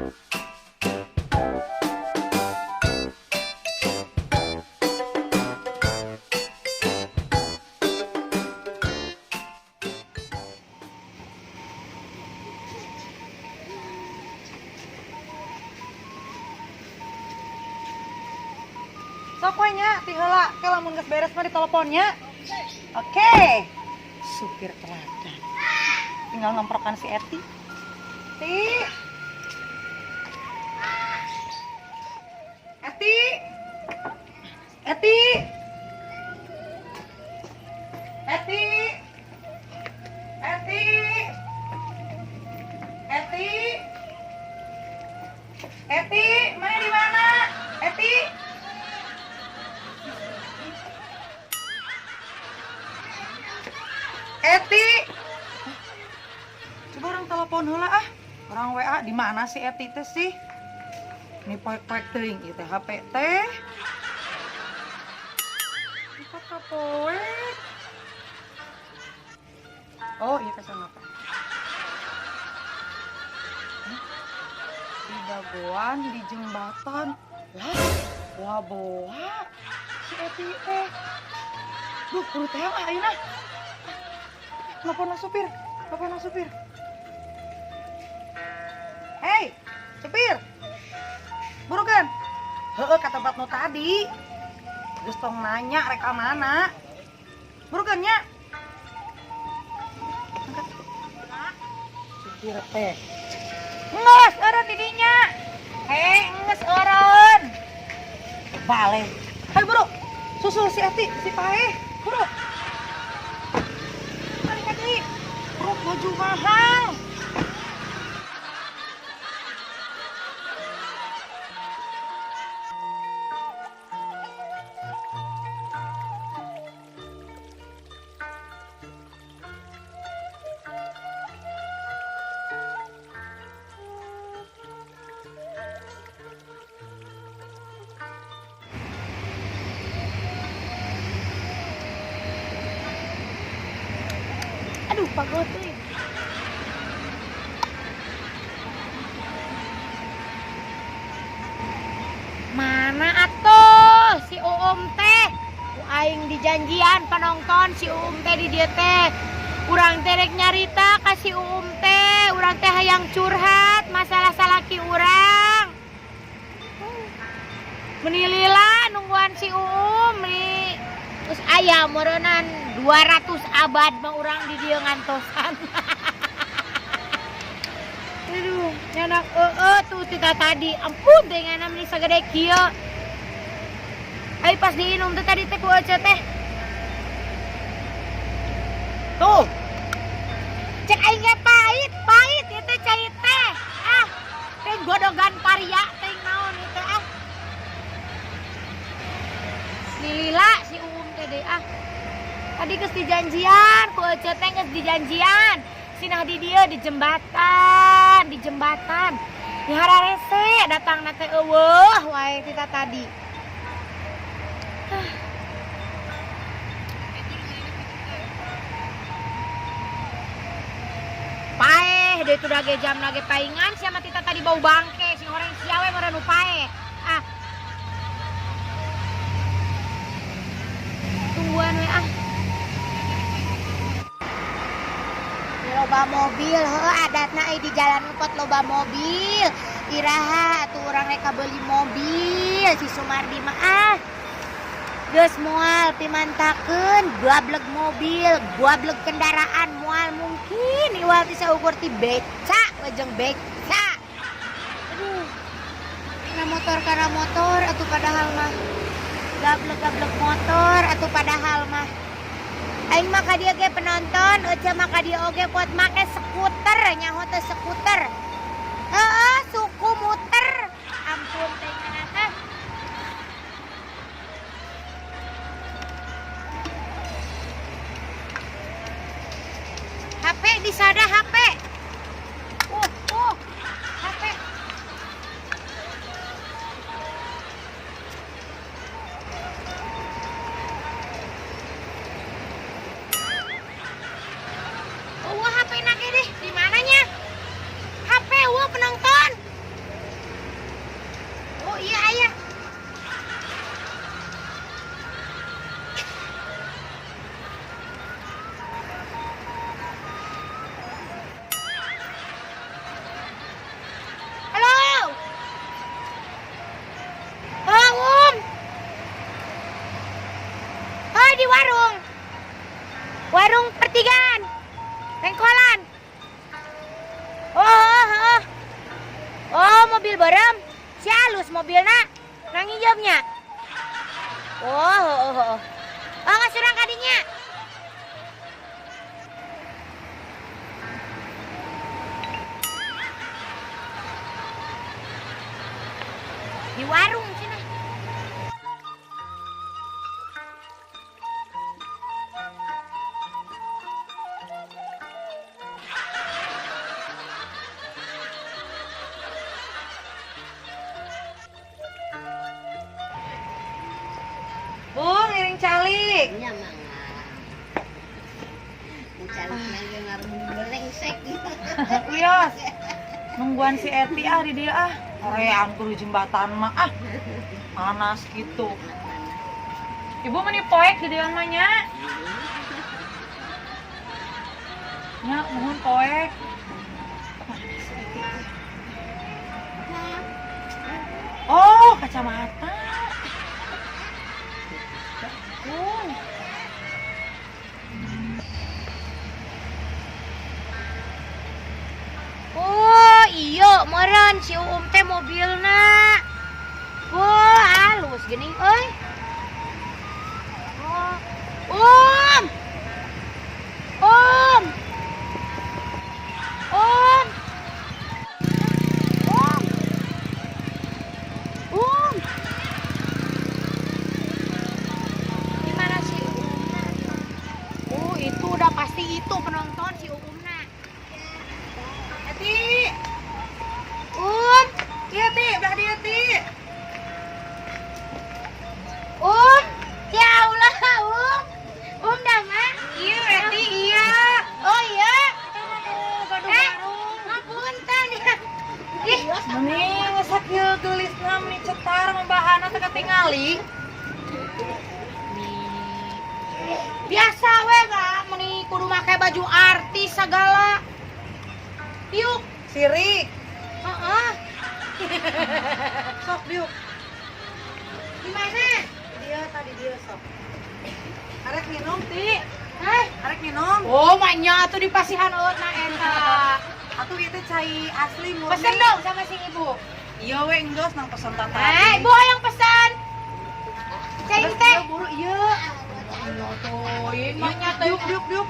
Sok we nya, ti heula ke lamun geus beres mah diteleponnya. Oke. Supir teladan. Tinggal ngemprokan si Eti. Ti. Eti. Eti. Eti. Eti. Eti. Eti, mana di mana? Eti. Eti. Coba orang telepon heula ah. Orang WA di mana sih Eti teh sih? Ini poek-poek teuing ieu teh HP teh. Apa kapoek? Oh, iya kesana Pak. Di dagoan, di jembatan. Lah, boa-boa. Si Eti teh. Duh, kudu teh ayeuna. Telepon supir, telepon supir. Hei, supir. Burukan. Heueuh ka tempat nu tadi. Geus tong nanya rek ka mana. Burukan nya. Supir teh. Nges eureun di dinya. Hei, nges eureun. Bale. Hai buru. Susul si Eti, si Pae. Buru. Rok baju mahal. Aduh, pagote. Mana atuh si Uum teh? Ku aing di janjian penonton si Uum teh di dieu teh. Urang teh rek nyarita ka si Uum teh, urang teh hayang curhat masalah salaki urang. Meuni lila nungguan si Uum meuni geus aya meureunnan 200 abad mah urang di dieu ngantosan. Aduh, nyanak tuh tita tadi. Ampun teh ngana meuni sagede kieu. Ai pas diinum teh tadi teh ku Ece teh. Tuh. Cek aing ge pahit ieu teh cai teh. Ah, teh godogan paria teh naon ieu teh ah. Si Lila si Uum teh deui ah. Tadi geus dijanjian, ku Ece teh geus dijanjian. Sinah di dieu di jembatan. Di hararese datangna teh eueuh wae kita tadi. Paeh deui tu dage jam lage paingan sia mah tita tadi bau bangke, sing horeng sia we meureun nu paeh. Ah. Tungguan we ah. Loba mobil, adatna di jalan Ngepot loba mobil. Iraha atuh urang rek beuli mobil si Sumardi mah ah. Geus moal pimantakeun guableg mobil, guableg kendaraan moal mungkin iwal ti saukur ti beca, wejeng beca. Aduh. Kana motor atuh padahal mah gablek motor atuh padahal mah. Aing mah ka dieu ge penonton, Ece mah ka dieu oge buat make skuter, nyaho teh skuter. Heeh, suku muter. Ampun teh ngana teh. HP disada HP. HP. HP nake deh, di mananya? HP Letigan. Pengkolan. Oh. Oh, mobil berem. Si halus mobilna. Nang hijabnya. Oh. Oh, ngasurang kadinya. Di warung sini. Bung, iring calik. Nya mah. Calik nang ngaruh berengsek. Wios. Nungguan si Eti di dia Koreaan kudu jembatan mah panas gitu. Ibu meni poek di dia mah nya. Nya mohon poek. Oh, kacamata. Oh, iya, meureun si Uum teh mobilna. Oh, halus geuning euy. Oh. Om. Gimana si Uumna? Oh, itu udah pasti itu penonton si Uumna. Eti. Iya, Ti, udah dia Ti. Ya Allah, dah mah. Iya, Eti, iya. Oh iya. Gaduh-gaduh. Ngapunten ya. Ih, Mending ngesak ieu gelisna meni cetar membahana teu katingali. biasa we gak meni kudu make baju artis segala. Yuk. Sirik. Heeh. Sok diuk. Di mana? Tadi dia sok. Arek minum, Ti. Hah? Arek minum. Oh, manya atuh dipasihan eutna eta. Atuh itu cai asli murni. Pesen dong sama si ibu. Iya we enggeus nang pesan tata. Ibu yang pesan. Cai teh. Buru iya. Oh, manya teh. Diuk.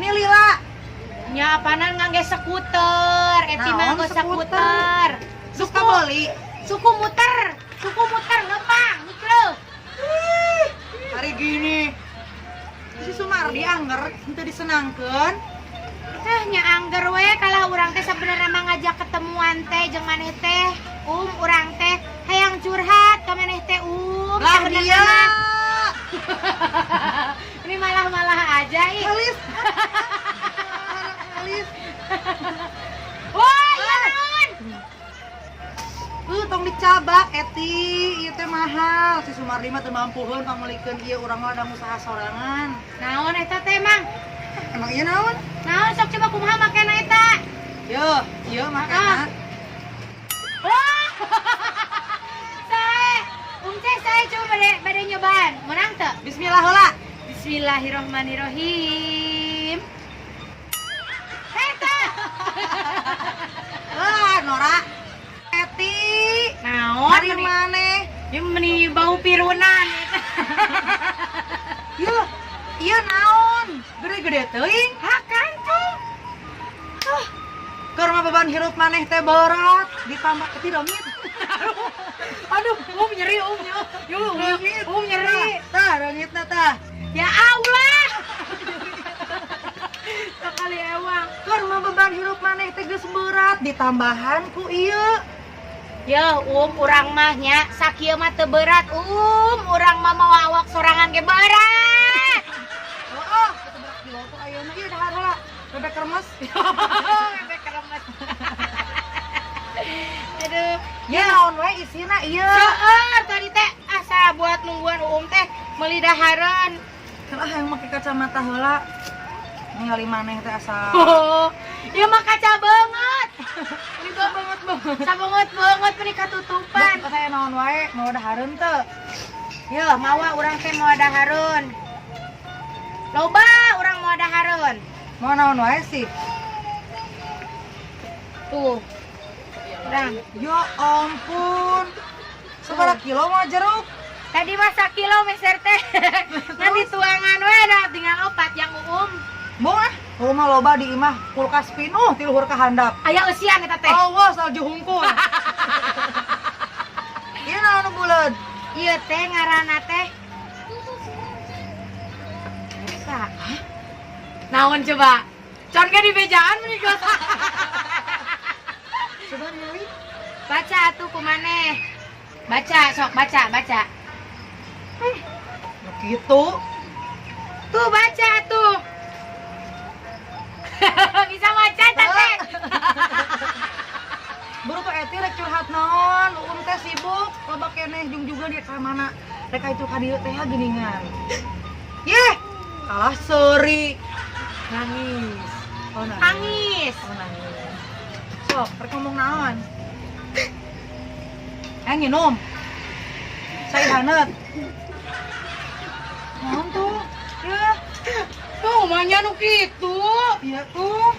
Ini Lila. Nya apanan ngangge skuter, eti mah Naon nganggo skuter? skuter. Suka beli. Suku muter ngepang, mikro. Hari gini. Si Sumardi angger henteu disenangkeun. Nya angger we kalah urang teh sabenerna mah ngajak ketemuan teh jeung maneh teh. Urang teh hayang curhat ka maneh teh Lah Sabenerna dia. mah. Ini malah aja ih. Alis. Wah, iya naon? Tong dicabak Eti, ieu teh mahal. Si Sumardi mah teu mampuheun pamulikeun ieu urang mah ada usaha sorangan. Naon eta teh, Mang? Emang ieu naon? Naon sok coba kumaha makena eta? Ieu makana. Wah. Saya coba bade nyobaan. Menang teu? Bismillah heula. Bismillahirrahmanirrahim. Eta. Nora. Eti. Naon? Hari maneh? Ieu meni bau pirunan eta. Ieu naon? Gede-gede teuing. Hakan tuh. Keur mah beban hirup maneh teh berat, ditambah Eti dongit. Aduh, nyeri nya. Nyeri. Tah, dongitna tah. Ya Allah. Sekali ewang. Keur mah beban hirup maneh teh geus berat, ditambahan ku ieu. Ya, urang mah nya sakieu mah teu berat. Urang mah mau awak sorangan ge berat. Heeh, kita berat di bawah ayeuna ieu dahar heula. Bebek kremes. Bebek kremes. Aduh, Ya naon we isina ieu. seueur tadi teh asa buat nungguan teh meuli dahareun. Lah yang make kacamata heula. Ningali maneh teh asa. Oh, ya mah kaca banget. Ini banget. Sabongot banget meni katutupan. Saya naon wae mau dahareun teu. Ya, mawa urang teh mau dahareun. Loba urang mau dahareun. Mau naon wae sih? Tuh. Urang. Ya ampun. Seberapa kilo mah jeruk? Tadi masa kilo meser teh. Ngan dituangan we da tinggal 4 yang Moal rumah loba di imah kulkas pinuh ti luhur ka handap. Aya eusian eta teh. Awas salju hungkul. Ieu naon buleud? Ieu teh ngaranna teh. Bisa. Naon coba? Con ke di bejaan meni geus. Coba deui. Baca atuh kumaneh. Baca sok baca. Gitu. Tuh baca tuh. Bisa baca teh. Buru tuh Eti rek curhat naon, teh sibuk, loba keneh jung juga dia ka mana. Rek itu ka dieu teh geuningan. Yeh, kalah seuri. Nangis. Oh nangis. Nangis. Oh nangis. Sok, rek ngomong naon? Nginum. Saya hanet. Naon tuh? Ya. Tuh manya nu kitu. Iya tuh.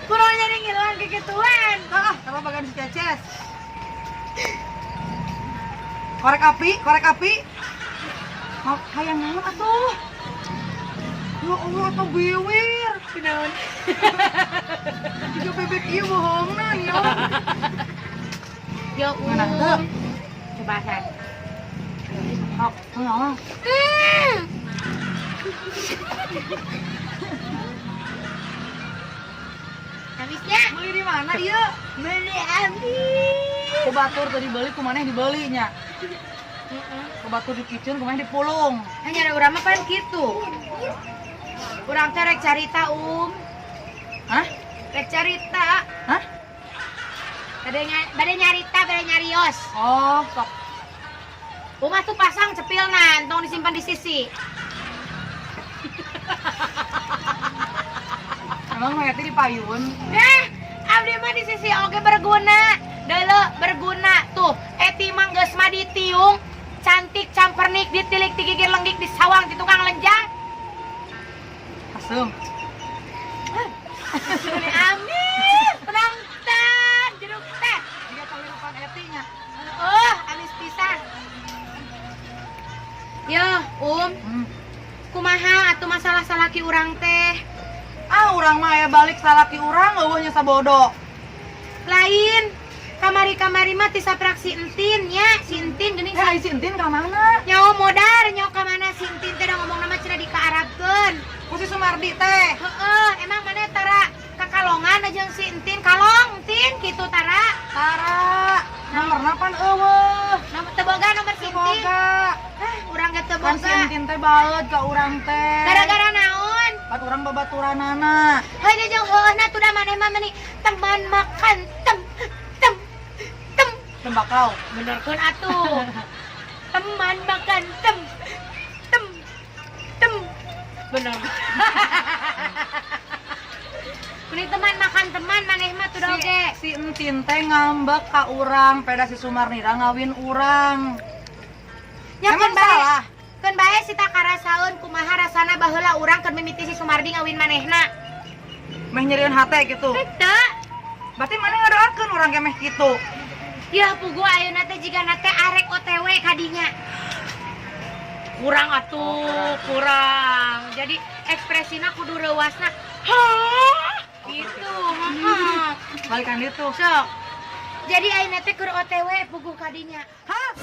Kurang jadi ngiluan kekituan. Apa bagan si Ceces? Korek api. Mau hayang naon atuh? Ya Allah, atuh biwir. Kunaon? Juga bebek ieu bohongna nih. Ya Mana tuh? Coba san. Hap, naon? Habisnya Beli di mana ieu? beli habis. Ku batur tadi beli, ku maneh dibeli nya. Ku batur di kitchen, ku maneh dipulung. Hanya ada urang mah pan kitu. Urang teh rek carita Hah? Rek carita. Hah? Bade nyarios. Oh, sok. Umah tuh pasang cepilna, tong disimpan di sisi. Emang Eti di payun? Abdi mah di sisi oge berguna. Deuleu berguna tuh. Eti mah geus mah ditiung, cantik campernik ditilik digigir lenggik di sawang di tukang lenjang. Asem. Ini amin. Penangtan jeruk teh. Dia penghirupan Eti nya. Amis pisan. Yo, kumaha atuh masalah salaki urang teh? Urang mah aya balik salaki urang eueuh nya sabodo. Lain. Kamari-kamari mah ti saprak si entin nya, si entin geuning Ai si Entin ka mana? nyawa modar nyawa ka mana si entin teh da ngomong nama cenah dikaarabkeun. Ku si Sumardi teh. Emang mana tara kakalongan aja si entin kalong entin kitu tara. Tara. Nomorna pan eueuh. Nomor teboga nomor si entin. Boga. Urang ge teu Kan si boga. Entin teh baeud ka urang teh. Gara-gara naon? Pat urang babaturanana. Heuh jeung heuhna tuh da maneh mah meni teman makan tem. Tembakau. Benerkeun atuh. Teman makan tem. Bener. Kuning teman makan teman maneh mah tuh oge. Si Entin teh ngambek ka urang, peda si Sumarnira ngawin urang. Nya Emang keun bae. salah? Keun bae sita karasaeun kumaha rasana baheula urang keur mimiti si Sumardi ngawin manehna. Meh nyerieun hate gitu. Teu. Berarti mana ngadoakeun urang ge meh kitu. Ya pugu ayeuna teh jigana teh arek OTW kadinya. Kurang atuh, kurang. Jadi ekspresina kudu reuasna. Hah? Gitu, Balikan itu. Sok. Jadi ayeuna teh keur OTW pugu kadinya. Hah?